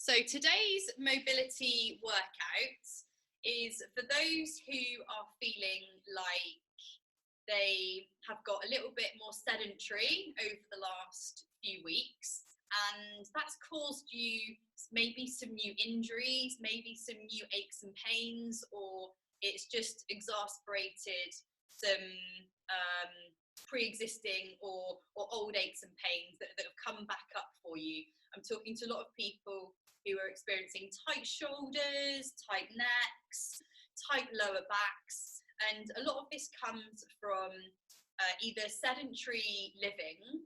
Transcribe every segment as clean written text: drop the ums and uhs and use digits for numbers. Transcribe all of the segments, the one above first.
So today's mobility workout is for those who are feeling like they have got a little bit more sedentary over the last few weeks, and that's caused you maybe some new injuries, maybe some new aches and pains, or it's just exacerbated some pre-existing or old aches and pains that have come back up for you. I'm talking to a lot of people who are experiencing tight shoulders, tight necks, tight lower backs, and a lot of this comes from either sedentary living,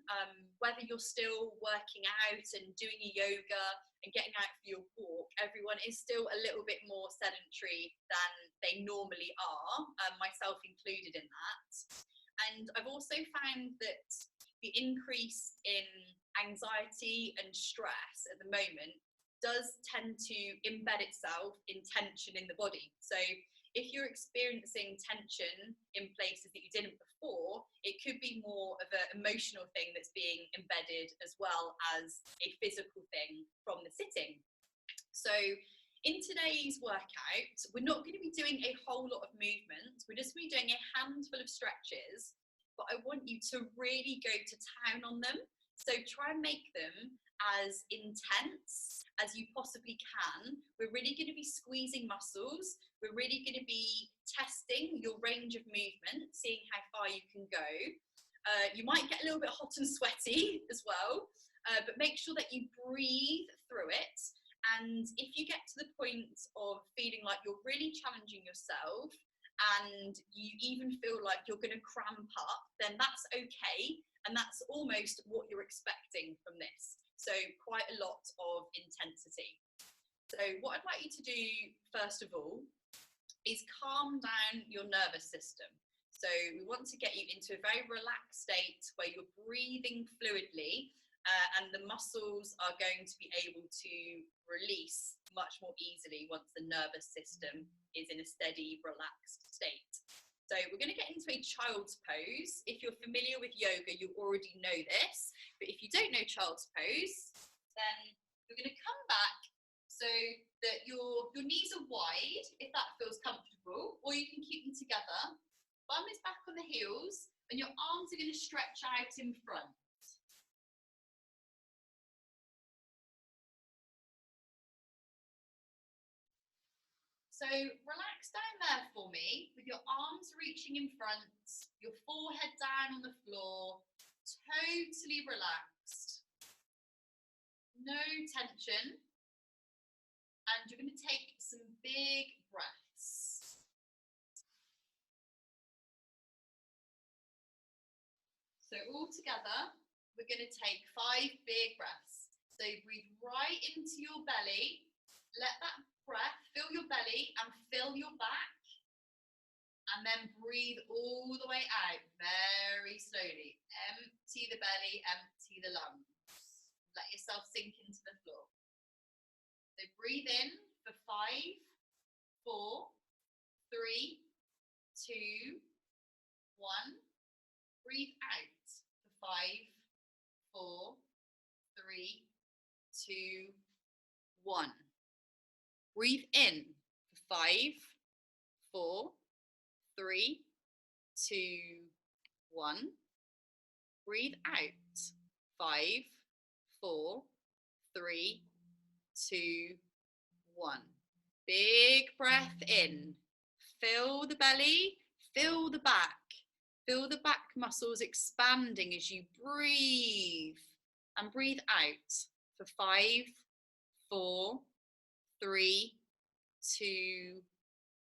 whether you're still working out and doing your yoga and getting out for your walk, everyone is still a little bit more sedentary than they normally are, myself included in that. And I've also found that the increase in anxiety and stress at the moment does tend to embed itself in tension in the body. So if you're experiencing tension in places that you didn't before, it could be more of an emotional thing that's being embedded as well as a physical thing from the sitting. So in today's workout, we're not going to be doing a whole lot of movement. We're just going to be doing a handful of stretches, but I want you to really go to town on them. So try and make them as intense as you possibly can. We're really going to be squeezing muscles. We're really going to be testing your range of movement, seeing how far you can go. You might get a little bit hot and sweaty as well, but make sure that you breathe through it. And if you get to the point of feeling like you're really challenging yourself and you even feel like you're going to cramp up, then that's okay. And that's almost what you're expecting from this. So quite a lot of intensity. So what I'd like you to do, first of all, is calm down your nervous system. So we want to get you into a very relaxed state where you're breathing fluidly, and the muscles are going to be able to release much more easily once the nervous system is in a steady, relaxed state. So we're going to get into a child's pose. If you're familiar with yoga, you already know this. But if you don't know child's pose, then you're going to come back so that your knees are wide, if that feels comfortable, or you can keep them together. Bum is back on the heels, and your arms are going to stretch out in front. So relax down there for me with your arms reaching in front, your forehead down on the floor, totally relaxed. No tension. And you're going to take some big breaths. So all together, we're going to take 5 big breaths. So breathe right into your belly. Let that breath fill your belly and fill your back, and then breathe all the way out very slowly. Empty the belly, empty the lungs. Let yourself sink into the floor. So breathe in for 5, 4, 3, 2, 1. Breathe out for 5, 4, 3, 2, 1. Breathe in for 5, 4, 3, 2, 1. Breathe out. 5, 4, 3, 2, 1. Big breath in. Fill the belly, fill the back. Feel the back muscles expanding as you breathe. And breathe out for 5, 4, 3, 2,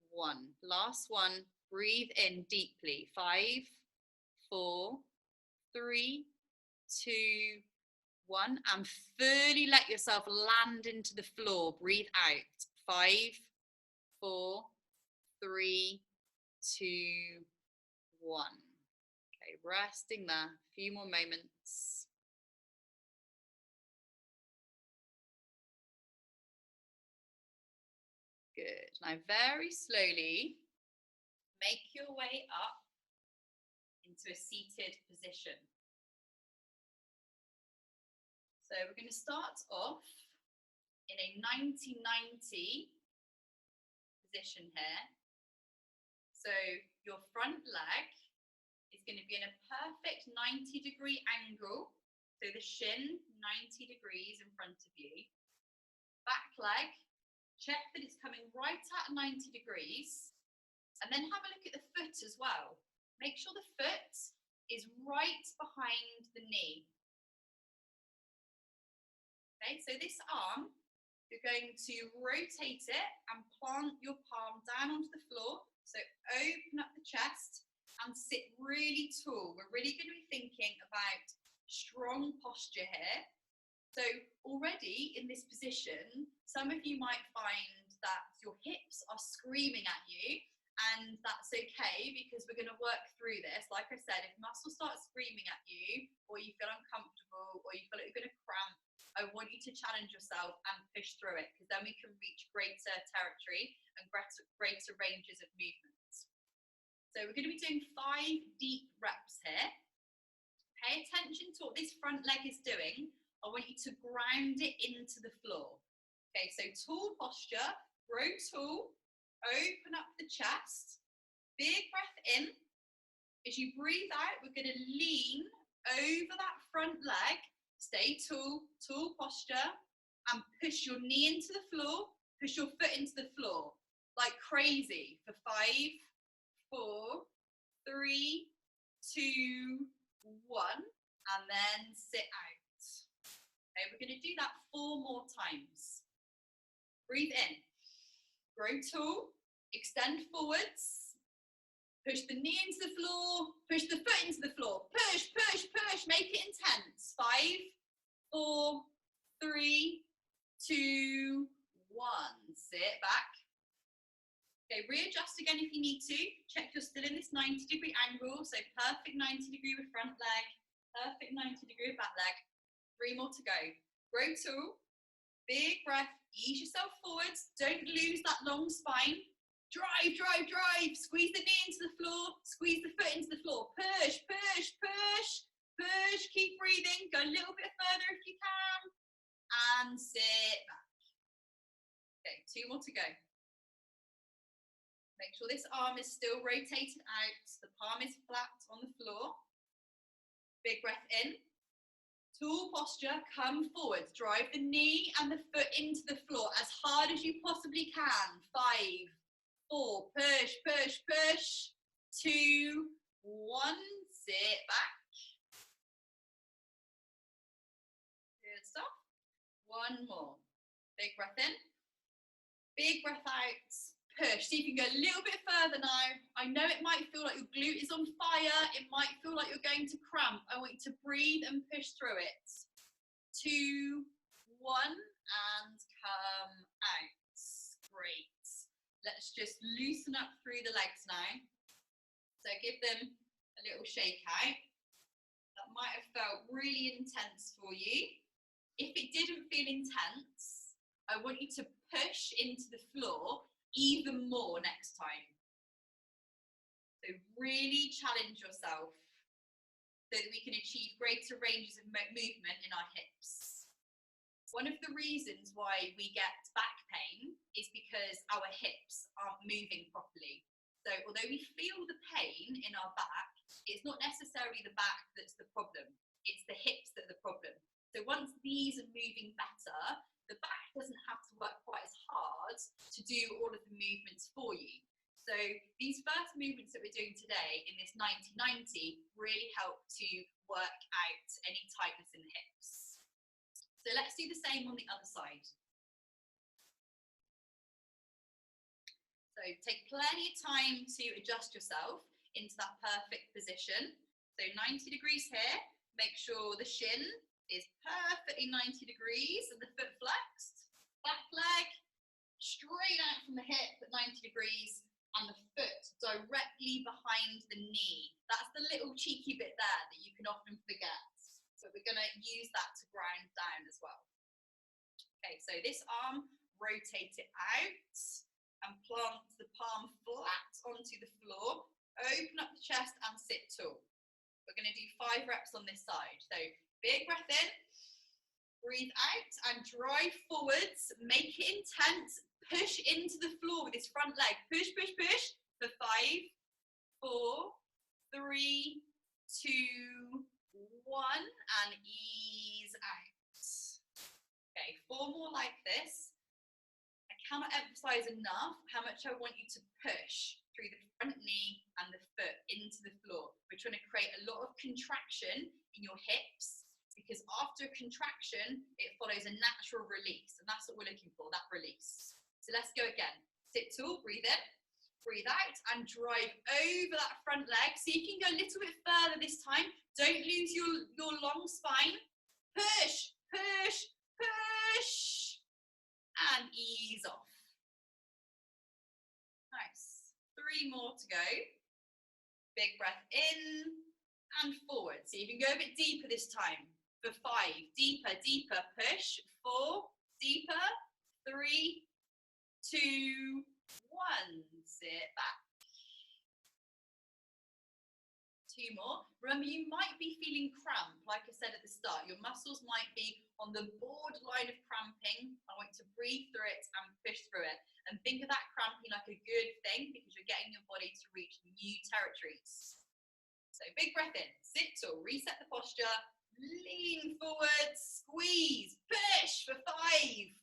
1. Last one. Breathe in deeply. 5, 4, 3, 2, 1. And fully let yourself land into the floor. Breathe out. 5, 4, 3, 2, 1. Okay, resting there. A few more moments. Good. Now very slowly make your way up into a seated position. So we're going to start off in a 90-90 position here. So your front leg is going to be in a perfect 90-degree angle. So the shin, 90 degrees in front of you. Back leg, check that it's coming right at 90 degrees. And then have a look at the foot as well. Make sure the foot is right behind the knee. Okay, so this arm, you're going to rotate it and plant your palm down onto the floor. So open up the chest and sit really tall. We're really going to be thinking about strong posture here. So already in this position, some of you might find that your hips are screaming at you, and that's okay because we're going to work through this. Like I said, if muscles start screaming at you, or you feel uncomfortable, or you feel like you're going to cramp, I want you to challenge yourself and push through it, because then we can reach greater territory and greater ranges of movement. So we're going to be doing 5 deep reps here. Pay attention to what this front leg is doing. I want you to ground it into the floor. Okay, so tall posture, grow tall, open up the chest, big breath in. As you breathe out, we're going to lean over that front leg, stay tall, tall posture, and push your knee into the floor, push your foot into the floor, like crazy, for 5, 4, 3, 2, 1, and then sit out. Okay, we're going to do that 4 more times. Breathe in, grow tall, extend forwards, push the knee into the floor, push the foot into the floor, push, push, push, make it intense. 5, 4, 3, 2, 1. Sit back. Okay, readjust again if you need to. Check you're still in this 90-degree angle. So perfect 90-degree with front leg, perfect 90-degree with back leg. 3 more to go. Grow tall, big breath, ease yourself forwards. Don't lose that long spine. Drive, drive, drive. Squeeze the knee into the floor, squeeze the foot into the floor. Push, push, push, push. Keep breathing. Go a little bit further if you can. And sit back. Okay, 2 more to go. Make sure this arm is still rotated out. The palm is flat on the floor. Big breath in. Tall posture, come forward. Drive the knee and the foot into the floor as hard as you possibly can. 5, 4, push, push, push. 2, 1, sit back. Good stuff. 1 more. Big breath in. Big breath out. Push. See if you can go a little bit further now. I know it might feel like your glute is on fire. It might feel like you're going to cramp. I want you to breathe and push through it. 2, 1, and come out. Great. Let's just loosen up through the legs now. So give them a little shake out. That might have felt really intense for you. If it didn't feel intense, I want you to push into the floor even more next time. So really challenge yourself so that we can achieve greater ranges of movement in our hips. One of the reasons why we get back pain is because our hips aren't moving properly. So although we feel the pain in our back, it's not necessarily the back that's the problem. It's the hips that are the problem. So once these are moving better, the back doesn't have to work quite as hard to do all of the movements for you. So these first movements that we're doing today in this 90-90 really help to work out any tightness in the hips. So let's do the same on the other side. So take plenty of time to adjust yourself into that perfect position. So 90 degrees here, make sure the shin is perfectly 90 degrees and the foot flexed. Back leg straight out from the hip at 90 degrees and the foot directly behind the knee. That's the little cheeky bit there that you can often forget. So we're going to use that to ground down as well. Okay, so this arm, rotate it out and plant the palm flat onto the floor. Open up the chest and sit tall. We're going to do 5 reps on this side. So big breath in, Breathe out and drive forwards. Make it intense. Push into the floor with this front leg. Push, push, push for 5, 4, 3, 2, 1, and ease out. Okay, 4 more like this. I cannot emphasize enough how much I want you to push through the front knee and the foot into the floor. We're trying to create a lot of contraction in your hips, because after a contraction, it follows a natural release, and that's what we're looking for, that release. So let's go again. Sit tall, breathe in, breathe out, and drive over that front leg. See if you can go a little bit further this time. Don't lose your long spine. Push, push, push, and ease off. Nice. 3 more to go. Big breath in and forward. See if you can go a bit deeper this time. For 5, deeper, deeper, push. 4, deeper. 3, 2, 1. Sit back. 2 more. Remember, you might be feeling cramp, like I said at the start. Your muscles might be on the borderline of cramping. I want you to breathe through it and push through it. And think of that cramping like a good thing, because you're getting your body to reach new territories. So big breath in, sit tall, reset the posture, lean forward, squeeze, push for 5,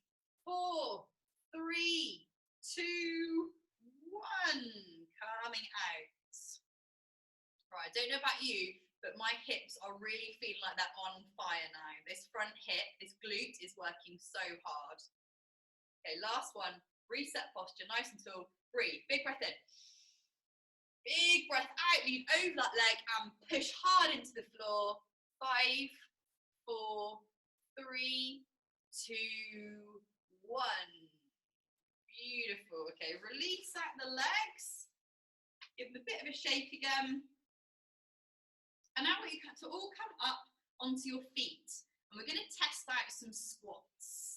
4, 3, 2, 1. Coming out. Right, I don't know about you, but my hips are really feeling like they're on fire now. This front hip, this glute is working so hard. Okay, last one. Reset posture, nice and tall. Breathe, big breath in. Big breath out, lean over that leg and push hard into the floor. 5, 4, 3, 2, 1. Beautiful. Okay, release out the legs. Give them a bit of a shake again. And now I want you to all come up onto your feet. And we're going to test out some squats.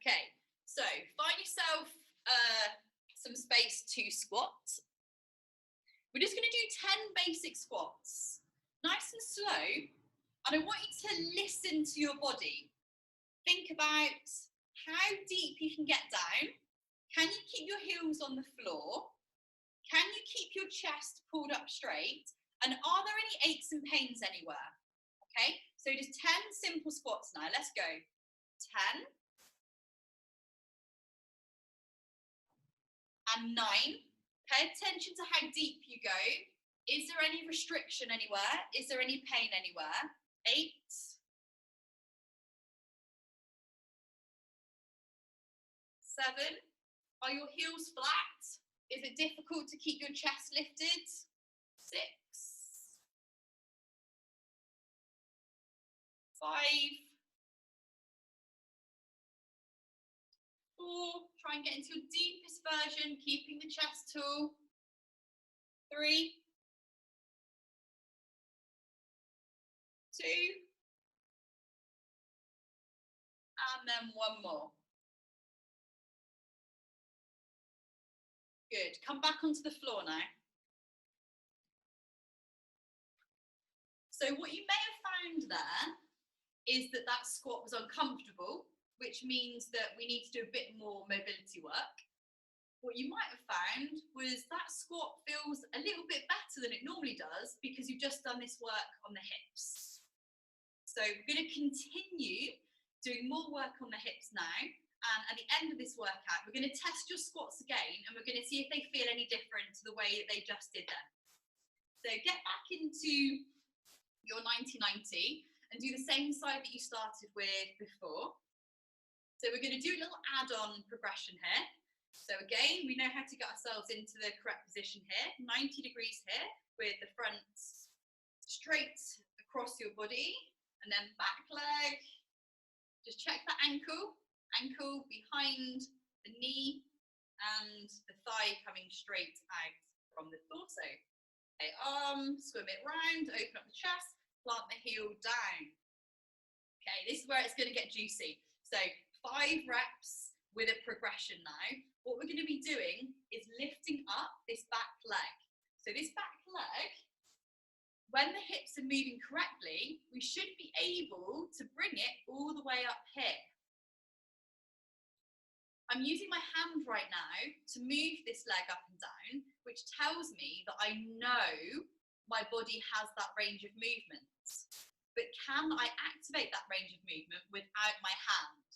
Okay, so find yourself some space to squat. We're just going to do 10 basic squats, nice and slow, and I want you to listen to your body. Think about how deep you can get down. Can you keep your heels on the floor? Can you keep your chest pulled up straight? And are there any aches and pains anywhere? Okay, so just 10 simple squats now. Let's go. 10. And 9, pay attention to how deep you go. Is there any restriction anywhere? Is there any pain anywhere? 8, 7, are your heels flat? Is it difficult to keep your chest lifted? 6, 5, 4, try and get into your deepest version, keeping the chest tall. 3, 2, and then 1 more. Good, come back onto the floor now. So what you may have found there is that that squat was uncomfortable, which means that we need to do a bit more mobility work. What you might have found was that squat feels a little bit better than it normally does because you've just done this work on the hips. So we're going to continue doing more work on the hips now, and at the end of this workout we're going to test your squats again and we're going to see if they feel any different to the way that they just did then. So get back into your 90-90 and do the same side that you started with before. So we're going to do a little add-on progression here. So again, we know how to get ourselves into the correct position here, 90 degrees here, with the front straight across your body, and then back leg. Just check the ankle behind the knee, and the thigh coming straight out from the torso. Okay, arm, swim it round, open up the chest, plant the heel down. Okay, this is where it's going to get juicy. So 5 reps with a progression now. What we're going to be doing is lifting up this back leg. So this back leg, when the hips are moving correctly, we should be able to bring it all the way up here. I'm using my hand right now to move this leg up and down, which tells me that I know my body has that range of movement. But can I activate that range of movement without my hand?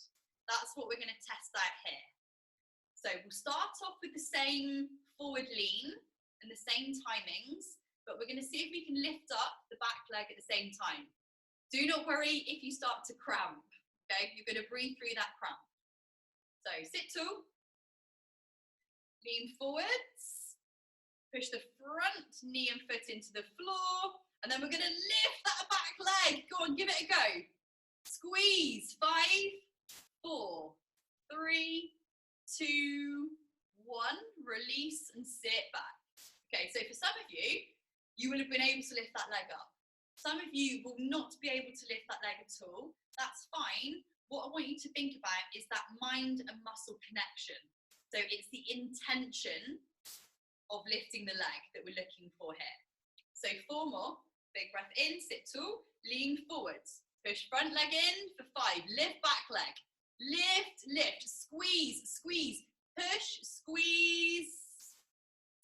That's what we're going to test out here. So we'll start off with the same forward lean and the same timings, but we're going to see if we can lift up the back leg at the same time. Do not worry if you start to cramp, okay? You're going to breathe through that cramp. So sit tall, lean forwards, push the front knee and foot into the floor, and then we're going to lift that back leg. Go on, give it a go. Squeeze. 5, 4, 3, 2, 1. Release and sit back. Okay, so for some of you, you will have been able to lift that leg up. Some of you will not be able to lift that leg at all. That's fine. What I want you to think about is that mind and muscle connection. So it's the intention of lifting the leg that we're looking for here. So 4 more. Big breath in, sit tall, lean forwards. Push front leg in for 5. Lift back leg. Lift, lift, squeeze, squeeze, push, squeeze,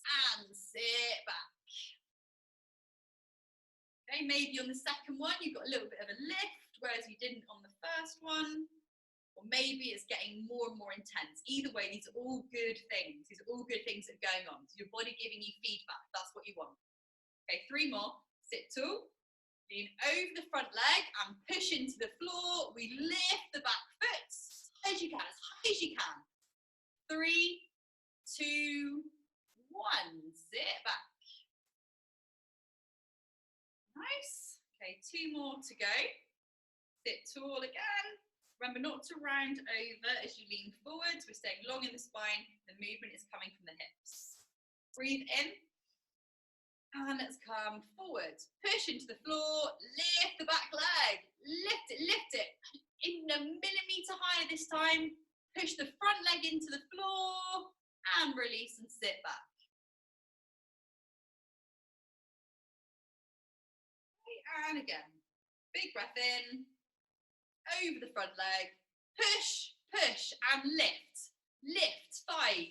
and sit back. Okay, maybe on the second one, you've got a little bit of a lift, whereas you didn't on the first one. Or maybe it's getting more and more intense. Either way, these are all good things. These are all good things that are going on. So your body giving you feedback. That's what you want. Okay, 3 more. Sit tall. Lean over the front leg and push into the floor. We lift the back foot as high as you can, as high as you can. 3, 2, 1. Sit back. Nice. Okay, 2 more to go. Sit tall again. Remember not to round over as you lean forwards. We're staying long in the spine. The movement is coming from the hips. Breathe in. And let's come forward. Push into the floor. Lift the back leg. Lift it, lift it. In a millimetre higher this time. Push the front leg into the floor. And release and sit back. And again. Big breath in. Over the front leg, push, push, and lift. Lift. 5,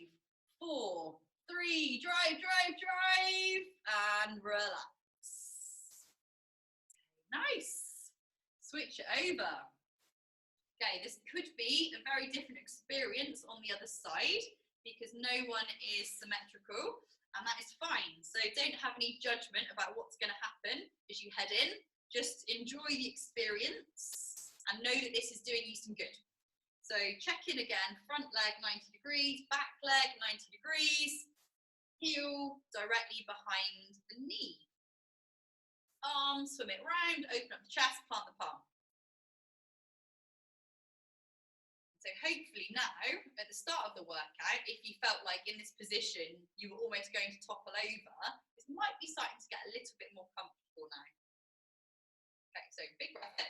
4, 3, drive, drive, drive, and relax. Nice. Switch it over. Okay, this could be a very different experience on the other side because no one is symmetrical, and that is fine. So don't have any judgment about what's going to happen as you head in. Just enjoy the experience. And know that this is doing you some good. So check in again, front leg 90 degrees, back leg 90 degrees, heel directly behind the knee. Arm, swim it round, open up the chest, plant the palm. So hopefully now, at the start of the workout, if you felt like in this position you were almost going to topple over, this might be starting to get a little bit more comfortable now. Okay, so big breath in.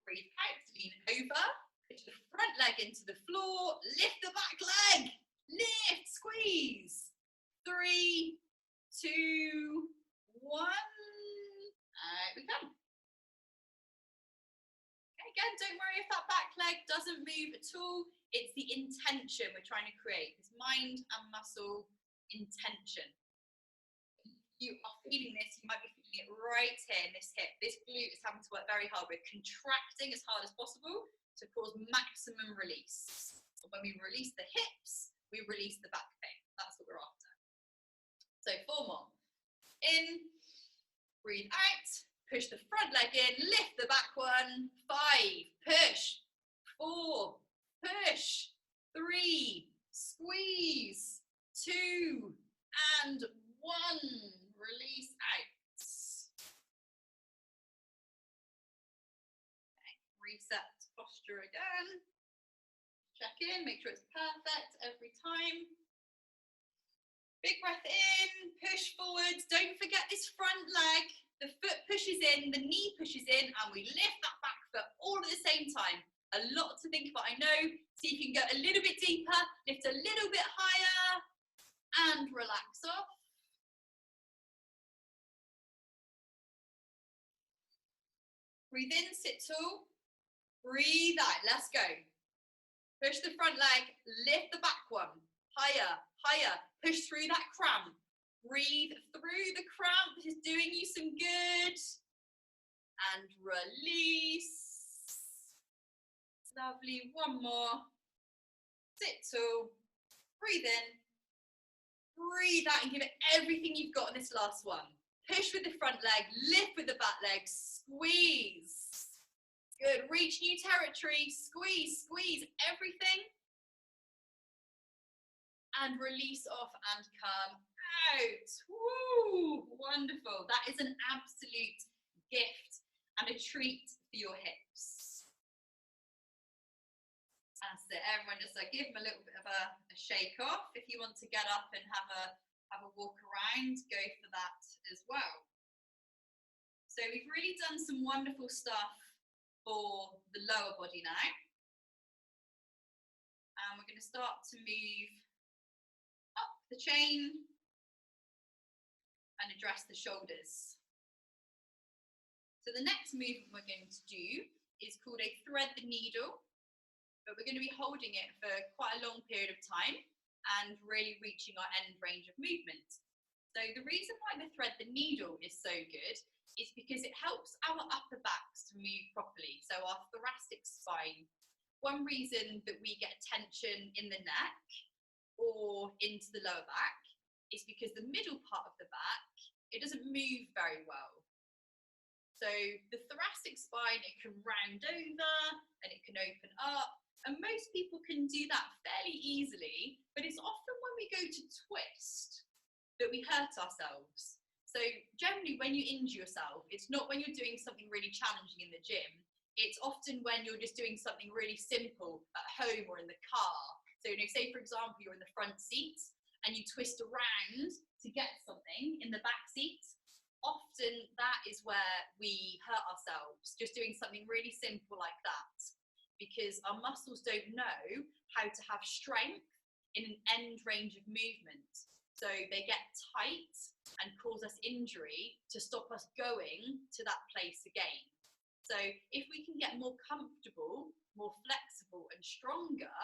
Breathe out, lean over, push the front leg into the floor, lift the back leg, lift, squeeze. 3, 2, 1, out we come. Okay, again, don't worry if that back leg doesn't move at all. It's the intention we're trying to create, this mind and muscle intention. You are feeling this, you might be feeling it right here in this hip. This glute is having to work very hard. We're contracting as hard as possible to cause maximum release. And when we release the hips, we release the back pain. That's what we're after. So 4 more. In, breathe out, push the front leg in, lift the back one. 5, push. 4, push. 3, squeeze. 2, and 1. Release out. Okay, reset posture again. Check in, make sure it's perfect every time. Big breath in, push forwards. Don't forget this front leg. The foot pushes in, the knee pushes in, and we lift that back foot all at the same time. A lot to think about, I know. See if you can go a little bit deeper, lift a little bit higher, and relax off. Breathe in, sit tall. Breathe out, let's go. Push the front leg, lift the back one. Higher, higher, push through that cramp. Breathe through the cramp, this is doing you some good. And release. Lovely, one more. Sit tall, breathe in, breathe out and give it everything you've got in this last one. Push with the front leg, lift with the back leg, squeeze. Good, reach new territory, squeeze, squeeze everything. And release off and come out. Woo, wonderful. That is an absolute gift and a treat for your hips. That's it, everyone just give them a little bit of a shake off. If you want to get up and have a walk around, go for that as well. So we've really done some wonderful stuff for the lower body now. And we're going to start to move up the chain and address the shoulders. So the next movement we're going to do is called a thread the needle, but we're going to be holding it for quite a long period of time and really reaching our end range of movement. So the reason why the thread the needle is so good is because it helps our upper backs to move properly. So our thoracic spine. One reason that we get tension in the neck or into the lower back is because the middle part of the back, it doesn't move very well. So the thoracic spine, it can round over and it can open up. And most people can do that fairly easily, but it's often when we go to twist that we hurt ourselves. So generally when you injure yourself, it's not when you're doing something really challenging in the gym. It's often when you're just doing something really simple at home or in the car. So, say for example, you're in the front seat and you twist around to get something in the back seat. Often that is where we hurt ourselves, just doing something really simple like that, because our muscles don't know how to have strength in an end range of movement. So they get tight and cause us injury to stop us going to that place again. So if we can get more comfortable, more flexible and stronger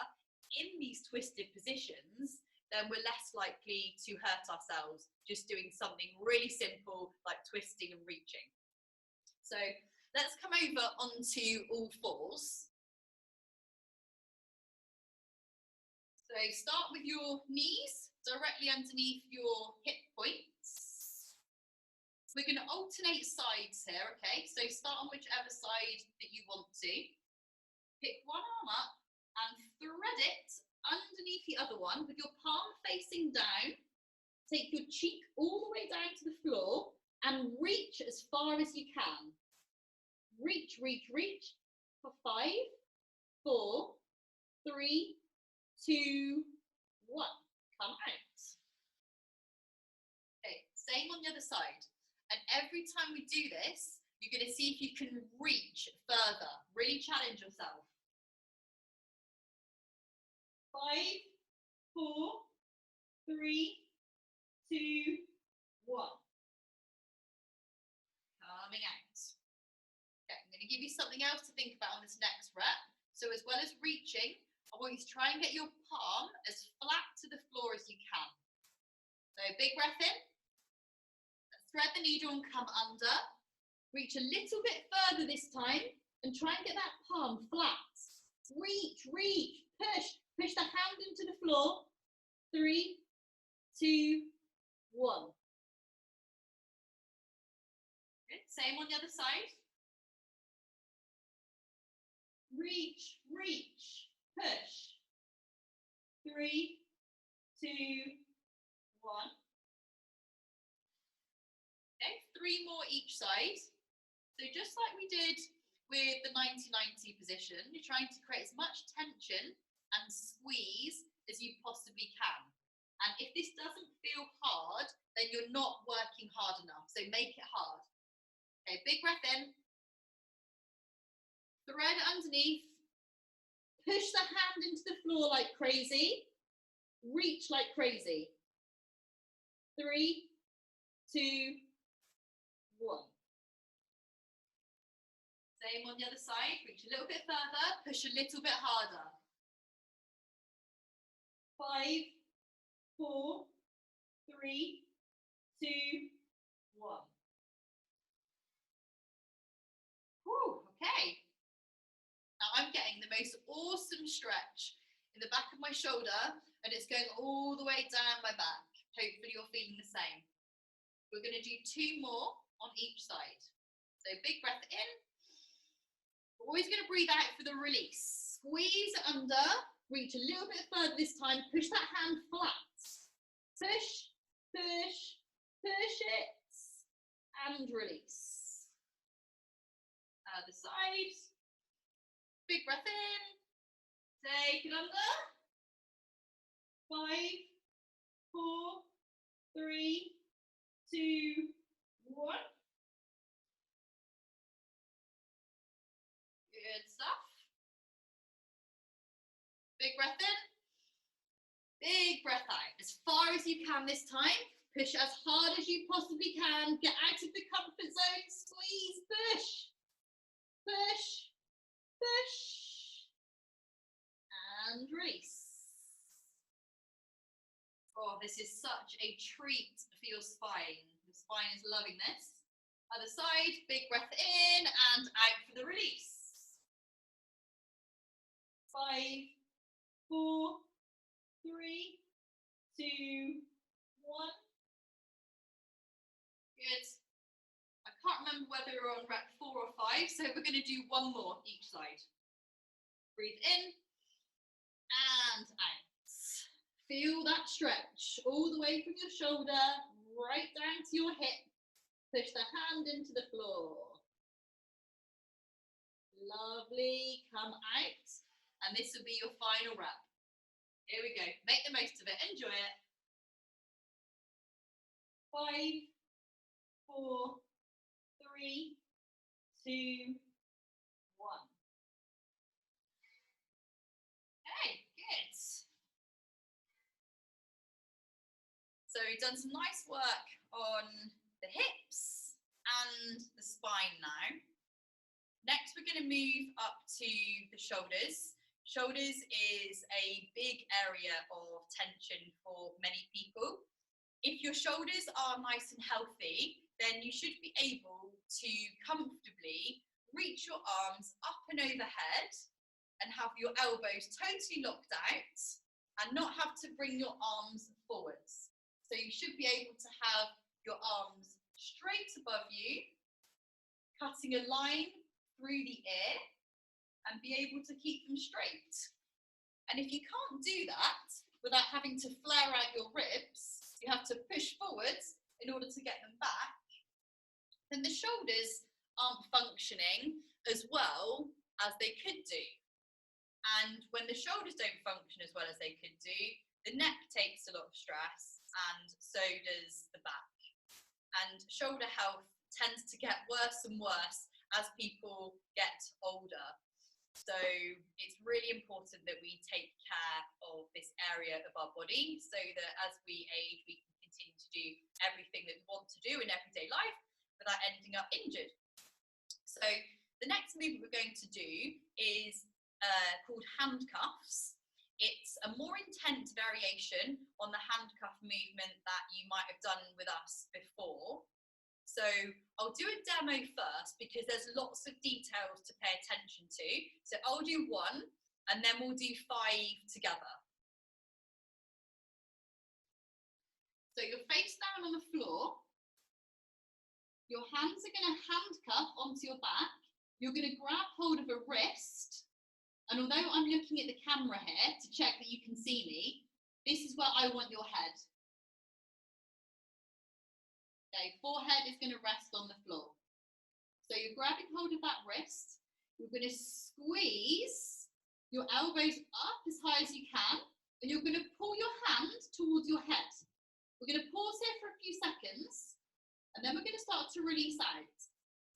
in these twisted positions, then we're less likely to hurt ourselves just doing something really simple like twisting and reaching. So let's come over onto all fours. So start with your knees directly underneath your hip points. We're going to alternate sides here, okay? So start on whichever side that you want to. Pick one arm up and thread it underneath the other one with your palm facing down. Take your cheek all the way down to the floor and reach as far as you can. Reach, reach, reach for 5, 4, 3, 2, 1. Come out. Okay, same on the other side. And every time we do this, you're going to see if you can reach further. Really challenge yourself. 5, 4, 3, 2, 1. Coming out. Okay, I'm going to give you something else to think about on this next rep. So as well as reaching, I want you to try and get your palm as flat to the floor as you can. So big breath in. Let's thread the needle and come under. Reach a little bit further this time and try and get that palm flat. Reach, reach, push. Push the hand into the floor. 3, 2, 1. Good. Same on the other side. Reach, reach, push. 3, 2, 1. Okay, 3 more each side. So just like we did with the 90-90 position, you're trying to create as much tension and squeeze as you possibly can. And if this doesn't feel hard, then you're not working hard enough. So make it hard. Okay, big breath in. Thread underneath. Push the hand into the floor like crazy. Reach like crazy. 3, 2, 1. Same on the other side. Reach a little bit further. Push a little bit harder. 5, 4, 3, 2, 1. Whew, okay. Now I'm getting the most awesome stretch in the back of my shoulder, and it's going all the way down my back. Hopefully you're feeling the same. We're going to do 2 more on each side. So big breath in. We're always going to breathe out for the release. Squeeze under, reach a little bit further this time, push that hand flat. Push, push, push it, and release. Other side. Big breath in. Take it under. 5, 4, 3, 2, 1. Good stuff. Big breath in. Big breath out. As far as you can this time. Push as hard as you possibly can. Get out of the comfort zone. Squeeze, push. Push, push. And release. Oh, this is such a treat for your spine. The spine is loving this. Other side, big breath in and out for the release. 5, 4, 3, 2, 1. Good. I can't remember whether we're on rep 4 or 5, so we're going to do 1 more each side. Breathe in and out. Feel that stretch all the way from your shoulder right down to your hip. Push the hand into the floor. Lovely. Come out. And this will be your final rep. Here we go. Make the most of it. Enjoy it. 5, 4, 3, 2, 1. Okay, good. So we've done some nice work on the hips and the spine now. Next, we're going to move up to the shoulders. Shoulders is a big area of tension for many people. If your shoulders are nice and healthy, then you should be able to comfortably reach your arms up and overhead and have your elbows totally locked out and not have to bring your arms forwards. So you should be able to have your arms straight above you, cutting a line through the ear, and be able to keep them straight. And if you can't do that without having to flare out your ribs, you have to push forwards in order to get them back, then the shoulders aren't functioning as well as they could do. And when the shoulders don't function as well as they could do, the neck takes a lot of stress, and so does the back. And shoulder health tends to get worse and worse as people get older. So it's really important that we take care of this area of our body so that as we age, we can continue to do everything that we want to do in everyday life without ending up injured. So the next movement we're going to do is called handcuffs. It's a more intense variation on the handcuff movement that you might have done with us before. So I'll do a demo first because there's lots of details to pay attention to. So I'll do 1 and then we'll do 5 together. So you're face down on the floor. Your hands are going to handcuff onto your back. You're going to grab hold of a wrist. And although I'm looking at the camera here to check that you can see me, this is where I want your head. Okay, forehead is going to rest on the floor. So you're grabbing hold of that wrist. You're going to squeeze your elbows up as high as you can And you're going to pull your hand towards your head. We're going to pause here for a few seconds, and then we're going to start to release out.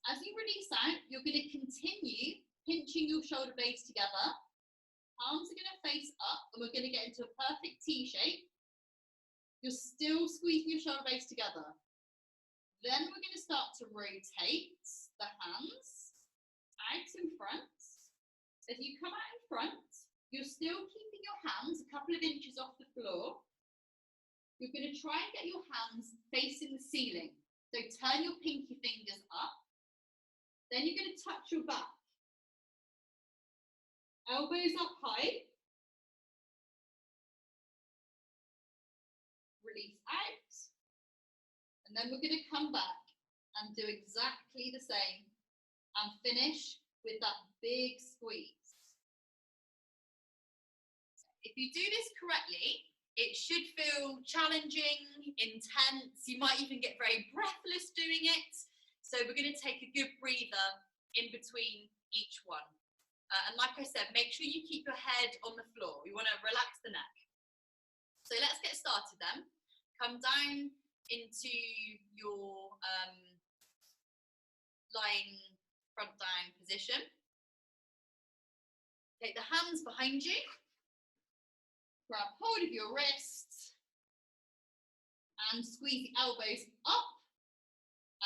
As you release out, you're going to continue pinching your shoulder blades together. Arms are going to face up, and we're going to get into a perfect T shape. You're still squeezing your shoulder blades together. Then we're going to start to rotate the hands out in front. As you come out in front, you're still keeping your hands a couple of inches off the floor. You're going to try and get your hands facing the ceiling. So turn your pinky fingers up. Then you're going to touch your back. Elbows up high. Release out. And then we're going to come back and do exactly the same and finish with that big squeeze. If you do this correctly, it should feel challenging, intense. You might even get very breathless doing it. So we're going to take a good breather in between each one. And like I said, make sure you keep your head on the floor. We want to relax the neck. So let's get started then. Come down into your lying front down position. Take the hands behind you. Grab hold of your wrists and squeeze the elbows up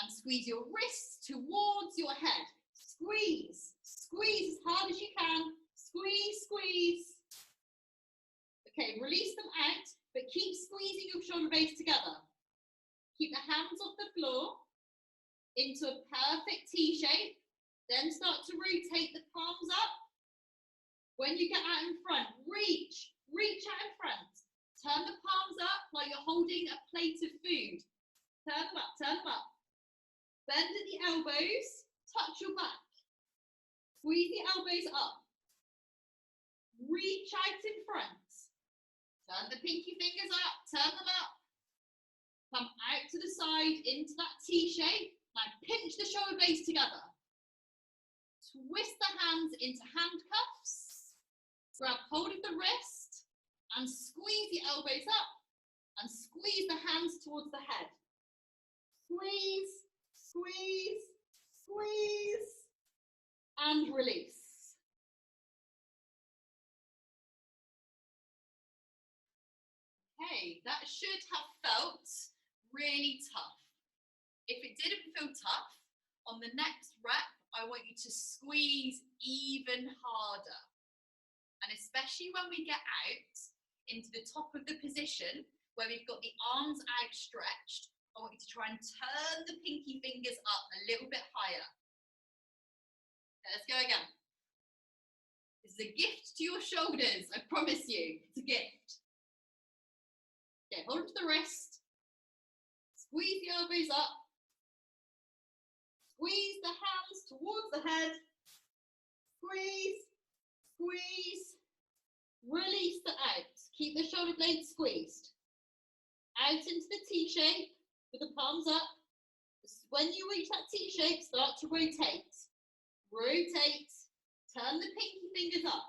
and squeeze your wrists towards your head. Squeeze, squeeze as hard as you can. Squeeze, squeeze. Okay, release them out, but keep squeezing your shoulder blades together. Keep the hands off the floor into a perfect T shape. Then start to rotate the palms up. When you get out in front, reach out in front. Turn the palms up like you're holding a plate of food. Turn them up, turn them up. Bend at the elbows, touch your back. Squeeze the elbows up. Reach out in front. Turn the pinky fingers up, turn them up. Come out to the side into that T shape. Now pinch the shoulder blades together. Twist the hands into handcuffs. Grab hold of the wrist and squeeze the elbows up and squeeze the hands towards the head. Squeeze, squeeze, squeeze, and release. Okay, that should have felt really tough. If it didn't feel tough, on the next rep, I want you to squeeze even harder. And especially when we get out into the top of the position where we've got the arms outstretched, I want you to try and turn the pinky fingers up a little bit higher. Okay, let's go again. This is a gift to your shoulders, I promise you, it's a gift. Okay, hold to the wrist, squeeze the elbows up, squeeze the hands towards the head, squeeze, squeeze, release the out. Keep the shoulder blades squeezed. Out into the T shape with the palms up. When you reach that T shape, start to rotate. Rotate, turn the pinky fingers up.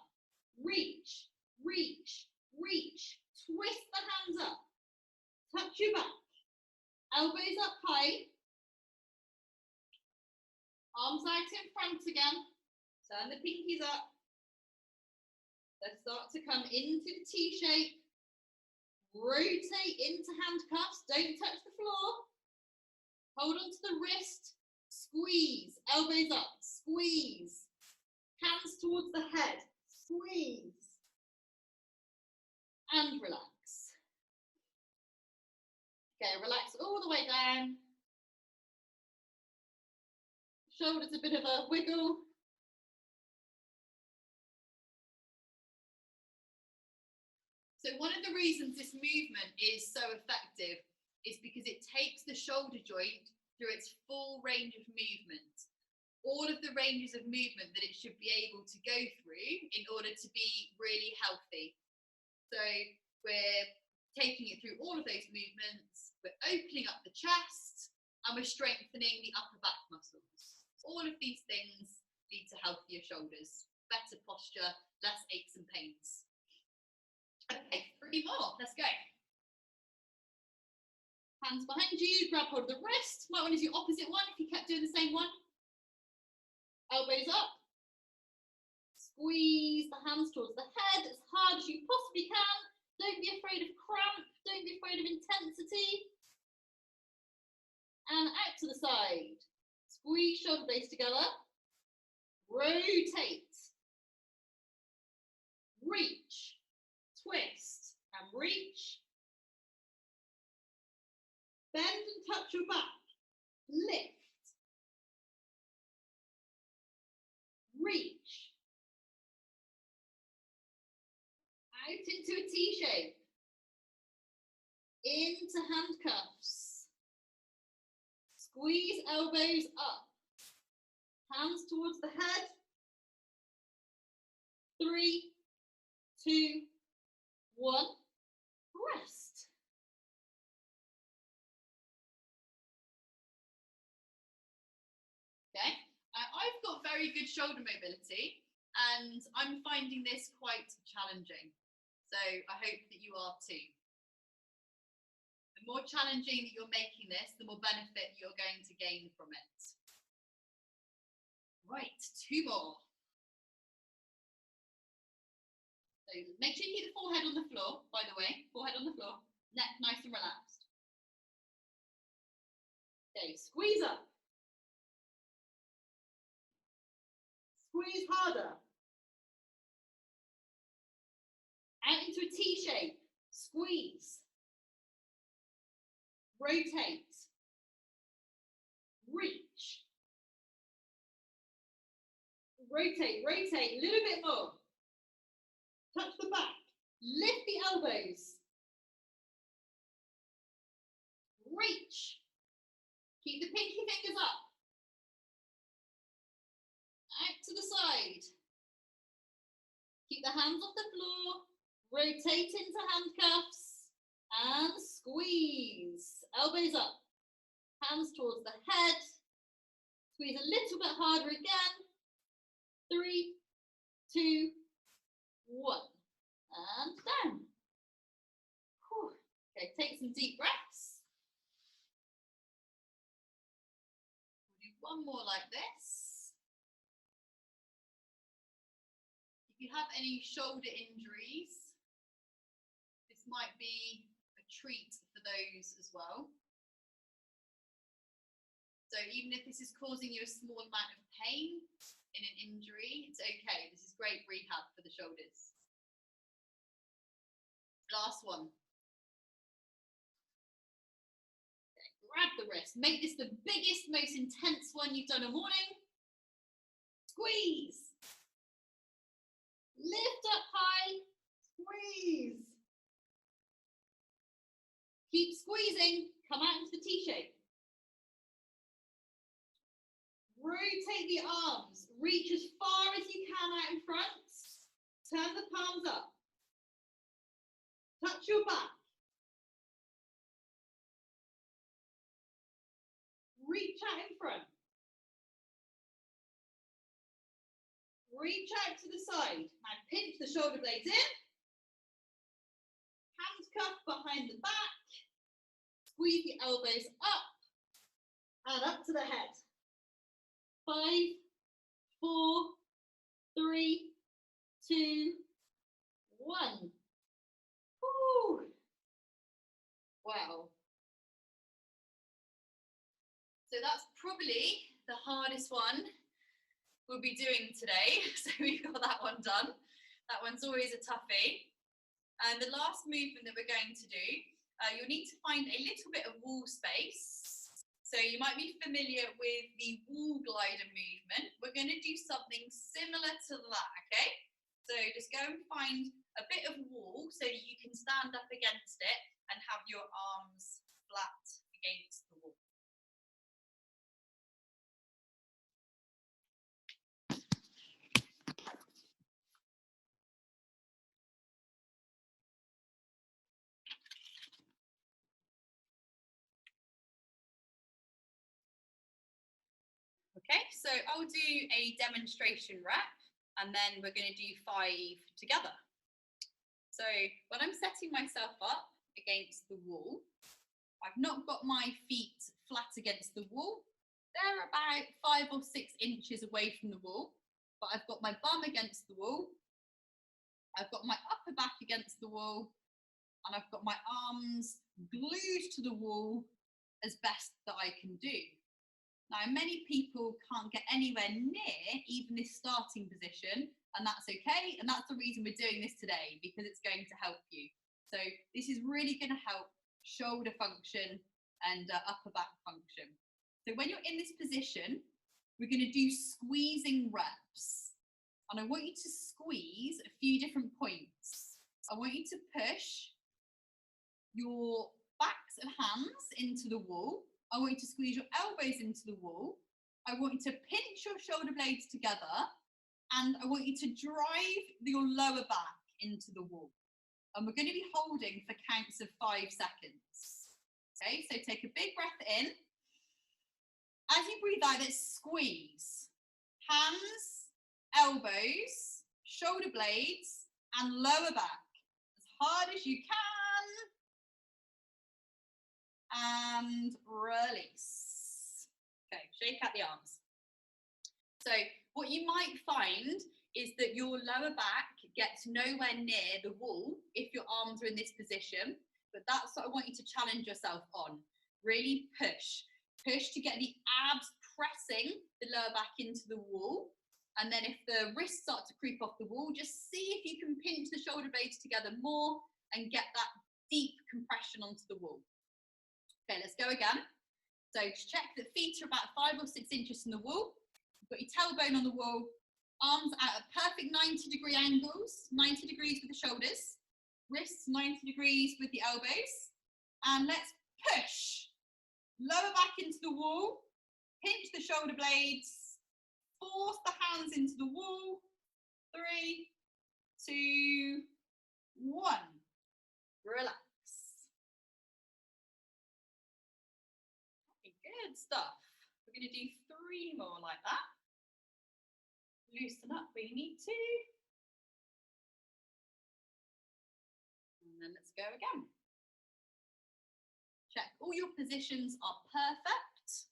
Reach, reach, reach. Twist the hands up. Touch your back. Elbows up high. Arms out in front again. Turn the pinkies up. Let's start to come into the T shape. Rotate into handcuffs. Don't touch the floor. Hold on to the wrist. Squeeze. Elbows up. Squeeze. Hands towards the head. Squeeze. And relax. Okay, relax all the way down. Shoulders a bit of a wiggle. So one of the reasons this movement is so effective is because it takes the shoulder joint through its full range of movement. All of the ranges of movement that it should be able to go through in order to be really healthy. So we're taking it through all of those movements, we're opening up the chest, and we're strengthening the upper back muscles. All of these things lead to healthier shoulders, better posture, less aches and pains. Okay, 3 more. Let's go. Hands behind you, grab hold of the wrist. Might want to do opposite one if you kept doing the same one. Elbows up. Squeeze the hands towards the head as hard as you possibly can. Don't be afraid of cramp. Don't be afraid of intensity. And out to the side. Squeeze shoulder blades together. Rotate. Reach. Twist. And reach. Bend and touch your back. Lift. Reach. Out into a T shape. Into handcuffs. Squeeze elbows up. Hands towards the head. 3, 2, 1. Rest. Okay, I've got very good shoulder mobility and I'm finding this quite challenging. So I hope that you are too. The more challenging that you're making this, the more benefit you're going to gain from it. Right, 2 more. So make sure you keep the forehead on the floor, by the way. Forehead on the floor, neck nice and relaxed. Okay, squeeze up. Squeeze harder. Out into a T shape. Squeeze. Rotate. Reach. Rotate, rotate, a little bit more. Touch the back. Lift the elbows. Reach. Keep the pinky fingers up. Out to the side. Keep the hands off the floor. Rotate into handcuffs. And squeeze. Elbows up. Hands towards the head. Squeeze a little bit harder again. 3, 2, 1. And down. Whew. Okay, take some deep breaths. We'll do one more like this. If you have any shoulder injuries, this might be a treat for those as well. So even if this is causing you a small amount of pain in an injury, it's okay. This is great rehab for the shoulders. Last one. Okay, grab the wrist. Make this the biggest, most intense one you've done all morning. Squeeze. Lift up high. Squeeze. Keep squeezing. Come out into the T shape. Rotate the arms. Reach as far as you can out in front. Turn the palms up. Touch your back. Reach out in front. Reach out to the side. Now pinch the shoulder blades in. Hands cuffed behind the back. Squeeze the elbows up and up to the head. 5, 4, 3, 2, 1. Woo. Wow. So that's probably the hardest one we'll be doing today. So we've got that one done. That one's always a toughie. And the last movement that we're going to do, you'll need to find a little bit of wall space. So you might be familiar with the wall glider movement. We're going to do something similar to that, okay? So just go and find a bit of wall so that you can stand up against it and have your arms flat against the wall. Okay, so I'll do a demonstration rep and then we're going to do 5 together. So when I'm setting myself up against the wall, I've not got my feet flat against the wall. They're about 5 or 6 inches away from the wall, but I've got my bum against the wall. I've got my upper back against the wall, and I've got my arms glued to the wall as best that I can do. Now, many people can't get anywhere near even this starting position, and that's okay. And that's the reason we're doing this today, because it's going to help you. So this is really going to help shoulder function and upper back function. So when you're in this position, we're going to do squeezing reps. And I want you to squeeze a few different points. I want you to push your backs of hands into the wall. I want you to squeeze your elbows into the wall. I want you to pinch your shoulder blades together. And I want you to drive your lower back into the wall. And we're going to be holding for counts of 5 seconds. Okay, so take a big breath in. As you breathe out, let's squeeze. Hands, elbows, shoulder blades, and lower back as hard as you can. And release. Okay, shake out the arms. So what you might find is that your lower back gets nowhere near the wall if your arms are in this position, but that's what I want you to challenge yourself on. Really push. Push to get the abs pressing the lower back into the wall. And then if the wrists start to creep off the wall, just see if you can pinch the shoulder blades together more and get that deep compression onto the wall. Okay, let's go again. So just check that feet are about 5 or 6 inches from the wall. You've got your tailbone on the wall, arms at a perfect 90-degree angles, 90 degrees with the shoulders, wrists 90 degrees with the elbows. And let's push. Lower back into the wall, pinch the shoulder blades, force the hands into the wall. 3, 2, 1. Relax. Okay, good stuff. We're going to do 3 more like that. Loosen up where you need to. And then let's go again. Check all your positions are perfect.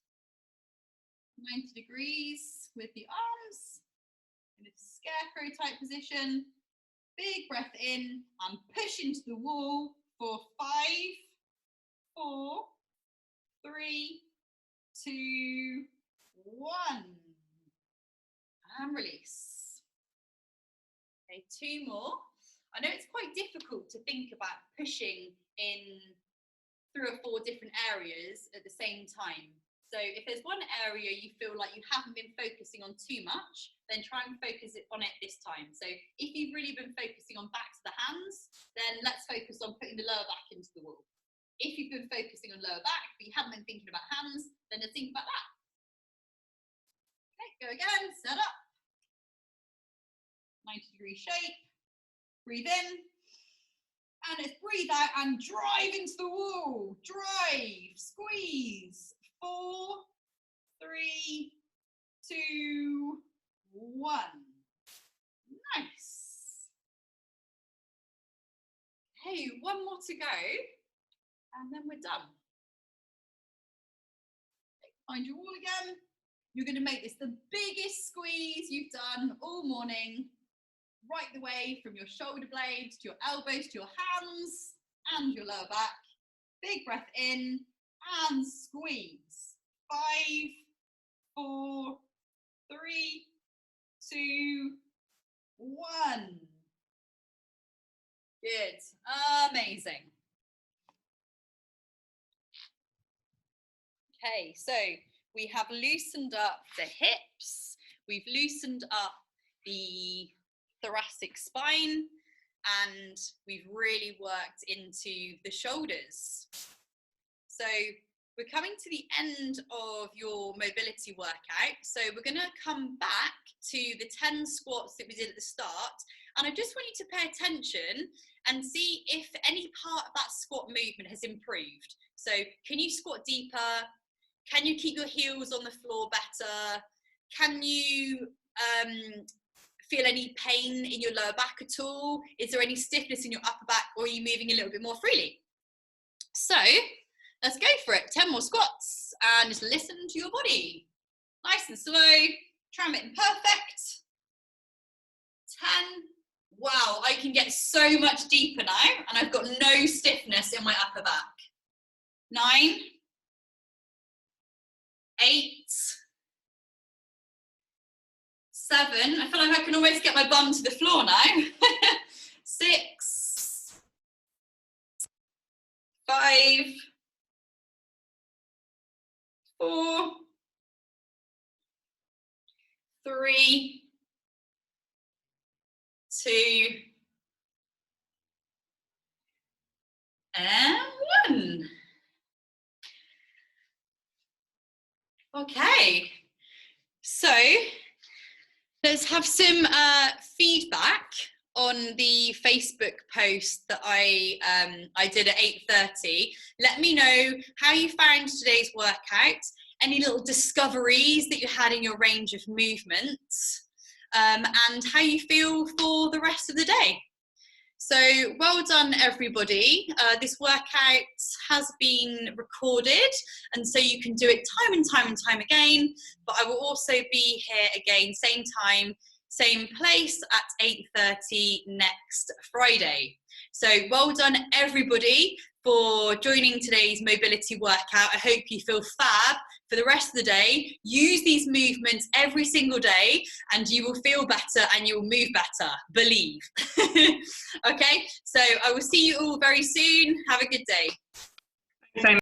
90 degrees with the arms. In a scarecrow type position. Big breath in and push into the wall for 5, 4, 3, 2, 1. And release. Okay, 2 more. I know it's quite difficult to think about pushing in 3 or 4 different areas at the same time. So if there's one area you feel like you haven't been focusing on too much, then try and focus on it this time. So if you've really been focusing on backs of the hands, then let's focus on putting the lower back into the wall. If you've been focusing on lower back, but you haven't been thinking about hands, then let's think about that. Okay, go again, set up. 90-degree shape. Breathe in. And let's breathe out and drive into the wall. Drive, squeeze. 4, 3, 2, 1. Nice. Okay, 1 more to go. And then we're done. Find your wall again. You're going to make this the biggest squeeze you've done all morning. Right the way from your shoulder blades to your elbows to your hands and your lower back. Big breath in and squeeze. 5, 4, 3, 2, 1. Good. Amazing. Okay, so we have loosened up the hips. We've loosened up the thoracic spine, and we've really worked into the shoulders. So we're coming to the end of your mobility workout. So we're going to come back to the 10 squats that we did at the start. And I just want you to pay attention and see if any part of that squat movement has improved. So can you squat deeper? Can you keep your heels on the floor better? Can you feel any pain in your lower back at all? Is there any stiffness in your upper back, or are you moving a little bit more freely? So let's go for it. 10 more squats and just listen to your body. Nice and slow. Try and make them perfect. 10. Wow, I can get so much deeper now, and I've got no stiffness in my upper back. 9. 8. 7. I feel like I can almost get my bum to the floor now. 6. 5. 4. 3. 2. And 1. Okay, so let's have some feedback on the Facebook post that I did at 8:30. Let me know how you found today's workout, any little discoveries that you had in your range of movements, and how you feel for the rest of the day. So well done, everybody. This workout has been recorded, and so you can do it time and time and time again, but I will also be here again, same time, same place at 8:30 next Friday. So well done, everybody, for joining today's mobility workout. I hope you feel fab for the rest of the day. Use these movements every single day and you will feel better and you will move better, believe. Okay, so I will see you all very soon. Have a good day. Thanks, Amy.